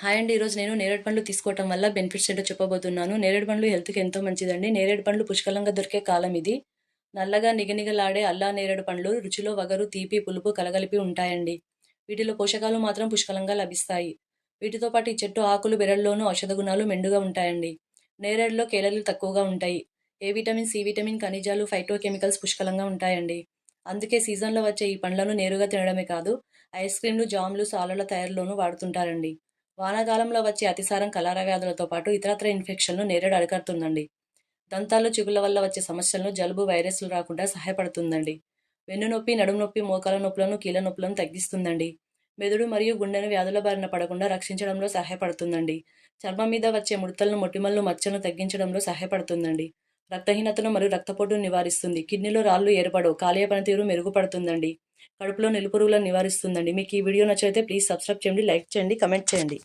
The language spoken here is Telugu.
హాయ్ అండి. ఈరోజు నేను నేరేడు పండ్లు తీసుకోవటం వల్ల బెనిఫిట్స్ ఏంటో చెప్పబోతున్నాను. నేరేడు పండ్లు హెల్త్‌కి ఎంతో మంచిదండి. నేరేడు పండ్లు పుష్కలంగా దొరికే కాలం ఇది. నల్లగా నిగనిగలాడే అల్లా నేరేడు పండ్లు రుచిలో వగరు, తీపి, పులుపు కలగలిపి ఉంటాయండి. వీటిలో పోషకాలు మాత్రం పుష్కలంగా లభిస్తాయి. వీటితో పాటు ఈ చెట్టు ఆకులు, బెరడుల్లోనూ ఔషధ గుణాలు మెండుగా ఉంటాయండి. నేరేడులో కేలరీలు తక్కువగా ఉంటాయి. ఏ విటమిన్, సి విటమిన్, ఖనిజాలు, ఫైటోకెమికల్స్ పుష్కలంగా ఉంటాయండి. అందుకే సీజన్‌లో వచ్చే ఈ పండ్లను నేరుగా తినడమే కాదు, ఐస్ క్రీమ్‌లు, జామ్‌లు, సాలల తయారీలోనూ వాడుతుంటారండి. వానాకాలంలో వచ్చే అతిసారం, కలరా వ్యాధులతో పాటు ఇతరత్ర ఇన్ఫెక్షన్లు నేరేడు అరికడుతుందండి. దంతాలు, చిగుళ్ళ వల్ల వచ్చే సమస్యలను, జలుబు, వైరస్లు రాకుండా సహాయపడుతుందండి. వెన్నునొప్పి, నడుము నొప్పి, మోకాల నొప్పులను, కీళ్ళ నొప్పులను తగ్గిస్తుందండి. మెదడు మరియు గుండెను వ్యాధుల బారిన పడకుండా రక్షించడంలో సహాయపడుతుందండి. చర్మం మీద వచ్చే ముడతలను, మొటిమలను, మచ్చలను తగ్గించడంలో సహాయపడుతుందండి. రక్తహీనతను మరియు రక్తపోటును నివారిస్తుంది. కిడ్నీలో రాళ్ళు ఏర్పడవు, కాలేయ పనితీరు మెరుగుపడుతుందండి. కడుపులో నిలుపురుగులను నివారిస్తుందండి. మీకు ఈ వీడియో నచ్చితే ప్లీజ్ సబ్స్క్రైబ్ చేయండి, లైక్ చేయండి, కమెంట్ చేయండి.